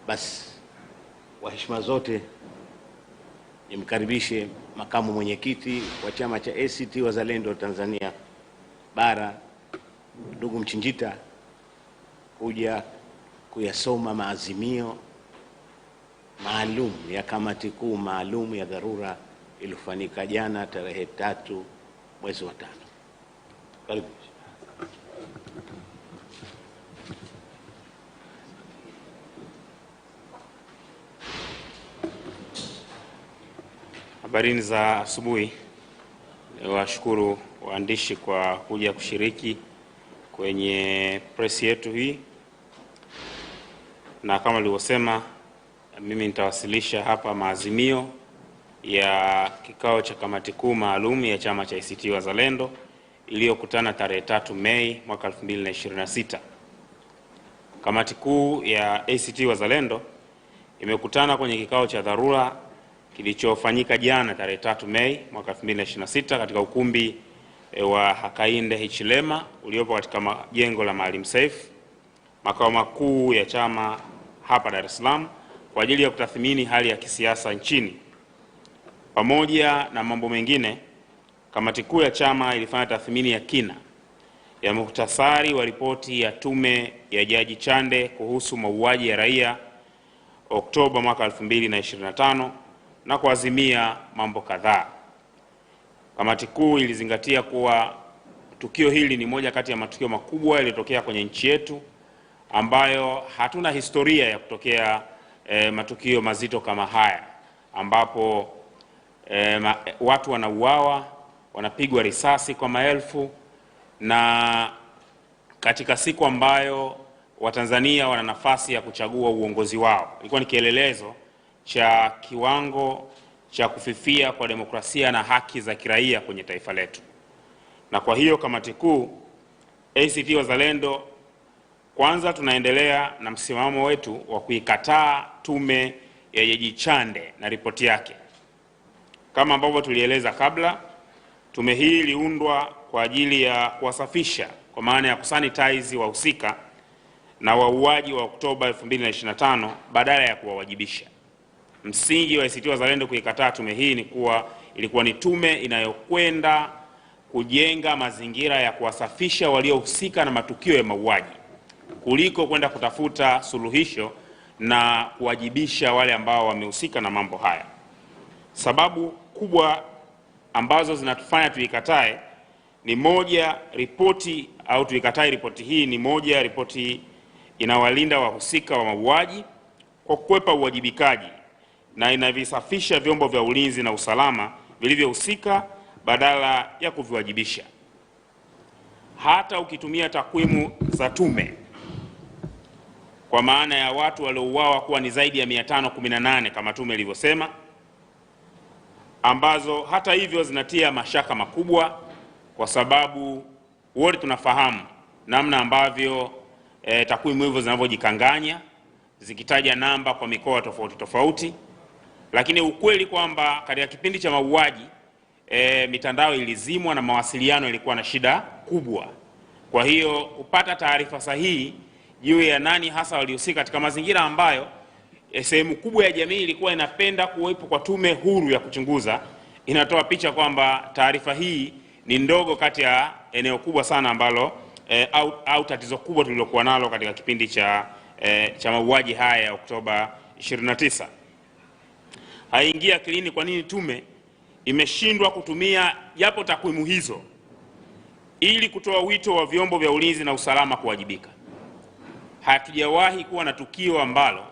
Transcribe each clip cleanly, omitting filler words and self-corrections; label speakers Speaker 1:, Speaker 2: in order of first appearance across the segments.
Speaker 1: Basi kwa heshima zote nimkaribishe makamu mwenyekiti wa chama cha ACT Wazalendo Tanzania Bara, ndugu Mchinjita, kuja kuyasoma maazimio maalum ya kamati kuu maalum ya dharura iliyofanyika jana tarehe 3 mwezi wa 5. Karibu.
Speaker 2: Habarini za asubuhi. Niwashukuru waandishi kwa kuja kushiriki kwenye press yetu hii, na kama nilivyosema, mimi nitawasilisha hapa maazimio ya kikao cha kamati kuu maalum ya chama cha ACT Wazalendo iliyokutana tarehe 3 Mei mwaka 2026. Kamati kuu ya ACT Wazalendo imekutana kwenye kikao cha dharura kilichofanyika jana tarehe 3 Mei mwaka 2026 katika ukumbi wa Hakainde Hichilema uliopo katika jengo la Maalim Seif, makao makuu ya chama hapa Dar es Salaam, kwa ajili ya kutathmini hali ya kisiasa nchini. Pamoja na mambo mengine, kamati kuu ya chama ilifanya tathmini ya kina ya muhtasari wa ripoti ya tume ya Jaji Chande kuhusu mauaji ya raia Oktoba mwaka 2025 na kuazimia mambo kadhaa. Kamati kuu ilizingatia kuwa tukio hili ni moja kati ya matukio makubwa yaliyotokea kwenye nchi yetu, ambayo hatuna historia ya kutokea matukio mazito kama haya, ambapo watu wanauawa, wanapigwa risasi kwa maelfu, na katika siku ambayo Watanzania wana nafasi ya kuchagua uongozi wao. Ilikuwa ni kielelezo cha kiwango cha kufifia kwa demokrasia na haki za kiraia kwenye taifa letu. Na kwa hiyo kamati kuu ACT Wazalendo, kwanza tunaendelea na msimamo wetu wa kuikataa tume ya Jaji Chande na ripoti yake. Kama ambavyo tulieleza kabla, tume hii iliundwa kwa ajili ya kuwasafisha, kwa maana ya kusanitize wahusika na wauaji wa Oktoba 2025 badala ya kuwawajibisha. Msingi wa ACT Wazalendo kuikataa tume hii ni kuwa ilikuwa ni tume inayokwenda kujenga mazingira ya kuwasafisha waliohusika na matukio ya mauaji, kuliko kwenda kutafuta suluhisho na kuwajibisha wale ambao wamehusika na mambo haya. Sababu kubwa ambazo zinatufanya tuikatae ni moja, ripoti au tuikatae ripoti hii ni moja, ripoti inawalinda wahusika wa mauaji kwa kukwepa uwajibikaji na inavisafisha vyombo vya ulinzi na usalama vilivyohusika badala ya kuviwajibisha. Hata ukitumia takwimu za tume, kwa maana ya watu waliouawa kuwa ni zaidi ya 518 kama tume ilivyosema, ambazo hata hivyo zinatia mashaka makubwa, kwa sababu wote tunafahamu namna ambavyo takwimu hivyo zinavyojikanganya zikitaja namba kwa mikoa tofauti tofauti. Lakini ukweli kwamba katika kipindi cha mauaji mitandao ilizimwa na mawasiliano ilikuwa na shida kubwa. Kwa hiyo kupata taarifa sahihi juu ya nani hasa walihusika katika mazingira ambayo sehemu kubwa ya jamii ilikuwa inapenda kuwepo kwa tume huru ya kuchunguza, inatoa picha kwamba taarifa hii ni ndogo kati ya eneo kubwa sana ambalo au tatizo kubwa tulilokuwa nalo katika kipindi cha mauaji haya ya Oktoba 29. Haingia akilini kwa nini tume imeshindwa kutumia japo takwimu hizo ili kutoa wito wa vyombo vya ulinzi na usalama kuwajibika. Hatujawahi kuwa na tukio ambalo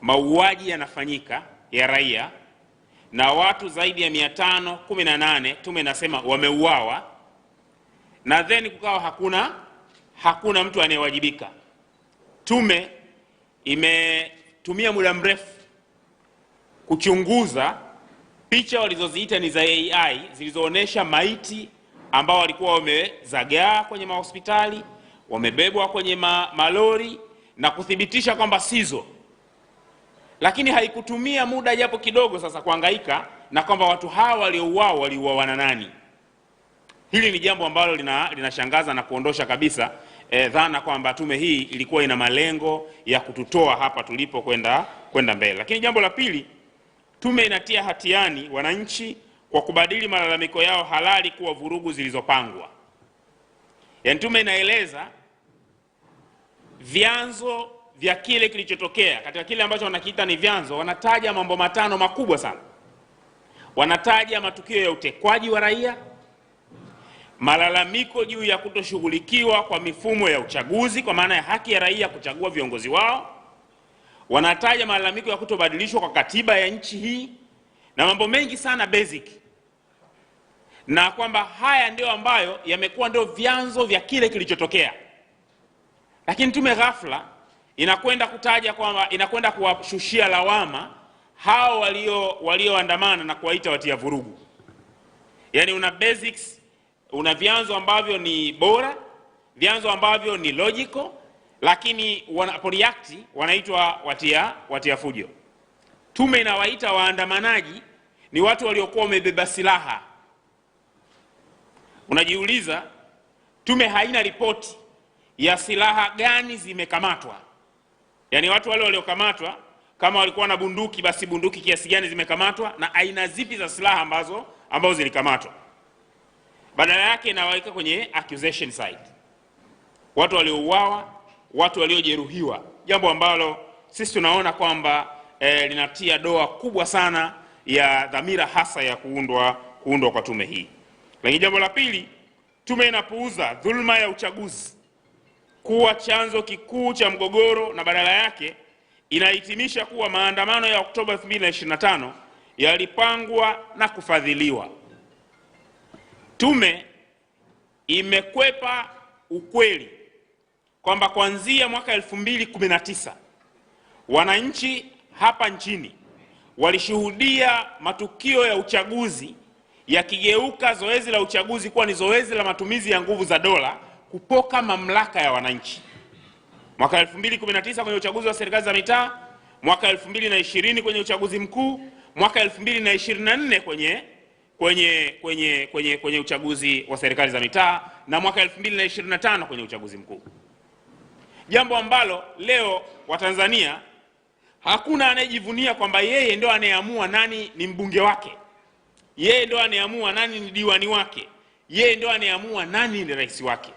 Speaker 2: mauaji yanafanyika ya raia na watu zaidi ya 518 tume nasema wameuawa, na then kukawa hakuna mtu anayewajibika. Tume imetumia muda mrefu kuchunguza picha walizoziita ni za AI zilizoonesha maiti ambao walikuwa wamezagaa kwenye mahospitali, wamebebwa kwenye malori, na kuthibitisha kwamba sizo. Lakini haikutumia muda japo kidogo sasa kuhangaika na kwamba watu hawa waliouawa na nani. Hili ni jambo ambalo linashangaza na kuondosha kabisa dhana kwamba tume hii ilikuwa ina malengo ya kututoa hapa tulipo kwenda mbele. Lakini jambo la pili, tume inatia hatiani wananchi kwa kubadili malalamiko yao halali kuwa vurugu zilizopangwa. Yaani tume inaeleza vyanzo vya kile kilichotokea. Katika kile ambacho wanakiita ni vyanzo, wanataja mambo matano makubwa sana. Wanataja matukio ya utekwaji wa raia, malalamiko juu ya kutoshughulikiwa kwa mifumo ya uchaguzi kwa maana ya haki ya raia kuchagua viongozi wao, wanataja malalamiko ya kutobadilishwa kwa katiba ya nchi hii na mambo mengi sana basic, na kwamba haya ndio ambayo yamekuwa ndio vyanzo vya kile kilichotokea. Lakini tume ghafla inakwenda kutaja kwamba inakwenda kuwashushia lawama hao walioandamana na kuwaita watia vurugu. Yaani una basics, una vyanzo ambavyo ni bora, vyanzo ambavyo ni logical, lakini wanaporeact wanaitwa watia fujo. Tume inawaita waandamanaji ni watu waliokuwa wamebeba silaha. Unajiuliza, tume haina ripoti ya silaha gani zimekamatwa. Yaani watu wale waliokamatwa, kama walikuwa na bunduki, basi bunduki kiasi gani zimekamatwa na aina zipi za silaha ambazo zilikamatwa. Badala yake inawaweka kwenye accusation side, watu waliouawa, watu waliojeruhiwa, jambo ambalo sisi tunaona kwamba linatia doa kubwa sana ya dhamira hasa ya kuundwa kwa tume hii. Lakini jambo la pili, tume inapuuza dhulma ya uchaguzi kuwa chanzo kikuu cha mgogoro, na badala yake inahitimisha kuwa maandamano ya Oktoba 2025 yalipangwa na kufadhiliwa. Tume imekwepa ukweli kwamba kuanzia mwaka 2019 wananchi hapa nchini walishuhudia matukio ya uchaguzi yakigeuka zoezi la uchaguzi kuwa ni zoezi la matumizi ya nguvu za dola kupoka mamlaka ya wananchi. Mwaka 2019 kwenye uchaguzi wa serikali za mitaa, mwaka 2020 kwenye uchaguzi mkuu, mwaka 2024 kwenye uchaguzi wa serikali za mitaa, na mwaka 2025 kwenye uchaguzi mkuu. Jambo ambalo leo Watanzania hakuna anayejivunia kwamba yeye ndio anayeamua nani ni mbunge wake, yeye ndio anayeamua nani ni diwani wake, yeye ndio anayeamua nani ni rais wake.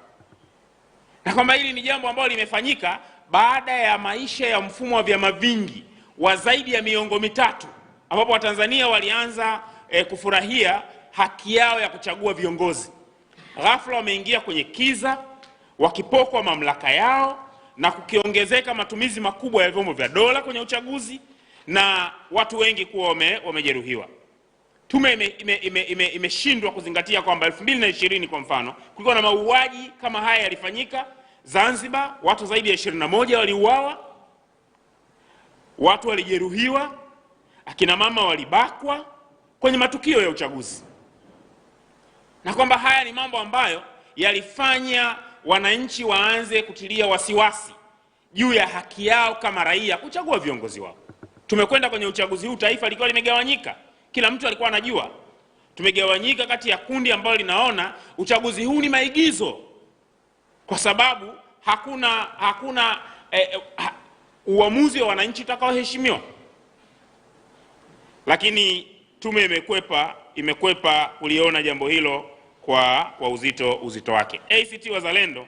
Speaker 2: Na kwamba hili ni jambo ambalo limefanyika baada ya maisha ya mfumo wa vyama vingi wa zaidi ya miongo mitatu, ambapo Watanzania walianza kufurahia haki yao ya kuchagua viongozi. Ghafla wameingia kwenye kiza, wakipokwa mamlaka yao na kukiongezeka matumizi makubwa ya vyombo vya dola kwenye uchaguzi na watu wengi kuwa wamejeruhiwa. Tume imeshindwa kuzingatia kwamba 2020 kwa mfano kulikuwa na mauaji kama haya yalifanyika Zanzibar, watu zaidi ya 21 waliuawa, watu walijeruhiwa, akina mama walibakwa kwenye matukio ya uchaguzi. Na kwamba haya ni mambo ambayo yalifanya wananchi waanze kutilia wasiwasi juu ya haki yao kama raia kuchagua viongozi wao. Tumekwenda kwenye uchaguzi huu, taifa lilikuwa limegawanyika. Kila mtu alikuwa anajua tumegawanyika kati ya kundi ambalo linaona uchaguzi huu ni maigizo kwa sababu hakuna uamuzi wa wananchi utakaoheshimiwa. Lakini tume imekwepa kuliona jambo hilo kwa uzito wake. ACT Wazalendo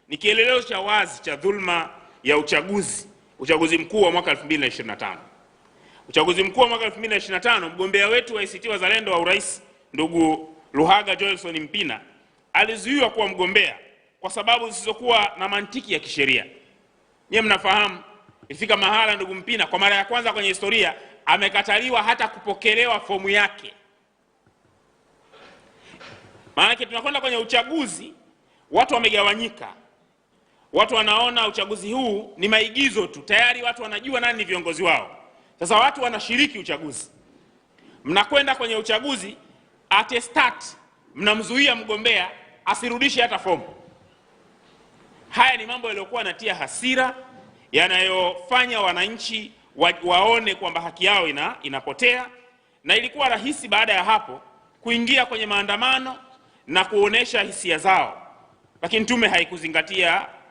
Speaker 2: ni kielelezo cha wazi cha dhulma ya uchaguzi mkuu wa mwaka 2025. Uchaguzi mkuu wa mwaka 2025, mgombea wetu wa ACT Wazalendo wa urais ndugu Luhaga Johnson Mpina alizuiwa kuwa mgombea kwa sababu zisizokuwa na mantiki ya kisheria. Nyie mnafahamu ifika mahala ndugu Mpina kwa mara ya kwanza kwenye historia amekataliwa hata kupokelewa fomu yake. Maana tunakwenda kwenye uchaguzi, watu wamegawanyika. Watu wanaona uchaguzi huu ni maigizo tu. Tayari watu wanajua nani ni viongozi wao. Sasa watu wanashiriki uchaguzi. Mnakwenda kwenye uchaguzi, at start mnamzuia mgombea asirudishe hata fomu. Haya ni mambo yaliyokuwa yanatia hasira, yanayofanya wananchi waone kwamba haki yao inapotea, na ilikuwa rahisi baada ya hapo kuingia kwenye maandamano na kuonesha hisia zao. Lakini tume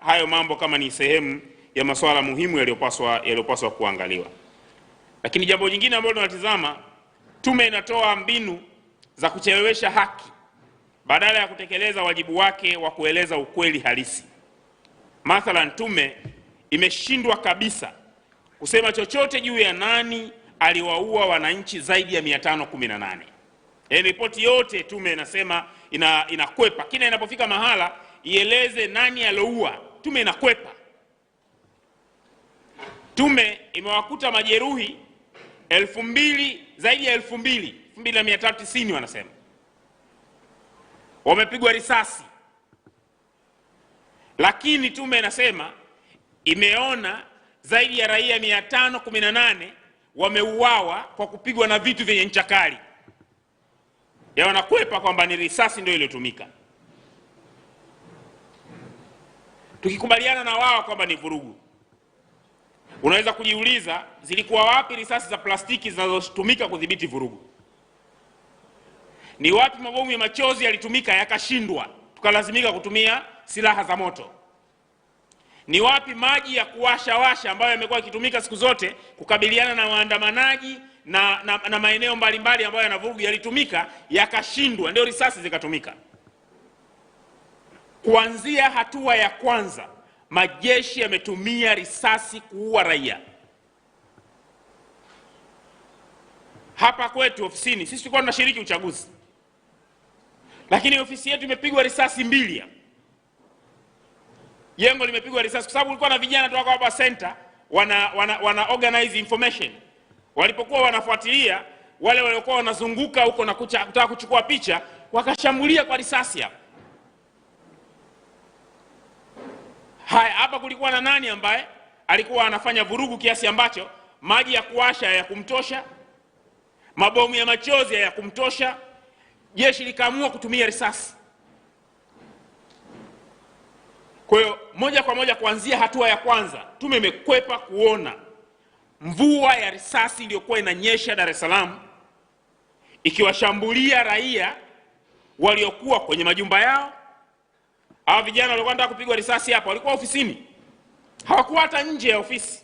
Speaker 2: hayo mambo kama ni sehemu ya masuala muhimu yaliyopaswa kuangaliwa. Lakini jambo jingine ambalo tunatizama, tume inatoa mbinu za kuchelewesha haki badala ya kutekeleza wajibu wake wa kueleza ukweli halisi. Mathalan, tume imeshindwa kabisa kusema chochote juu ya nani aliwaua wananchi zaidi ya 518. Ripoti yote tume inasema inakwepa. Kila inapofika mahala ieleze nani aloua, tume inakwepa. Tume imewakuta majeruhi 2000, zaidi ya 2390 wanasema. Wamepigwa risasi. Lakini tume inasema imeona zaidi ya raia 518 wameuawa kwa kupigwa na vitu vyenye ncha kali. Ya wanakwepa kwamba ni risasi ndio iliyotumika. Tukikubaliana na wao kwamba ni vurugu, unaweza kujiuliza zilikuwa wapi risasi za plastiki zinazotumika kudhibiti vurugu? Ni wapi mabomu ya machozi yalitumika yakashindwa tukalazimika kutumia silaha za moto? Ni wapi maji ya kuwasha ambayo yamekuwa yakitumika siku zote kukabiliana na waandamanaji na maeneo mbalimbali ambayo yana vurugu yalitumika yakashindwa, ndio risasi zikatumika? Kuanzia hatua ya kwanza, majeshi yametumia risasi kuua raia. Hapa kwetu ofisini, sisi tulikuwa tunashiriki uchaguzi, lakini ofisi yetu imepigwa risasi 2. Jengo limepigwa risasi kwa sababu kulikuwa na vijana tu hapa center wana organize information. Walipokuwa wanafuatilia wale waliokuwa wanazunguka huko na kutaka kuchukua picha, wakashambulia kwa risasi hapa. Hapa kulikuwa na nani ambaye alikuwa anafanya vurugu kiasi ambacho maji ya kuwasha ya kumtosha, mabomu ya machozi ya kumtosha, jeshi likaamua kutumia risasi. Kwa hiyo moja kwa moja kuanzia hatua ya kwanza, tume imekwepa kuona mvua ya risasi iliyokuwa inanyesha Dar es Salaam ikiwashambulia raia waliokuwa kwenye majumba yao. Hao vijana walikuwa wanataka kupigwa risasi hapa, walikuwa ofisini, hawakuwa hata nje ya ofisi.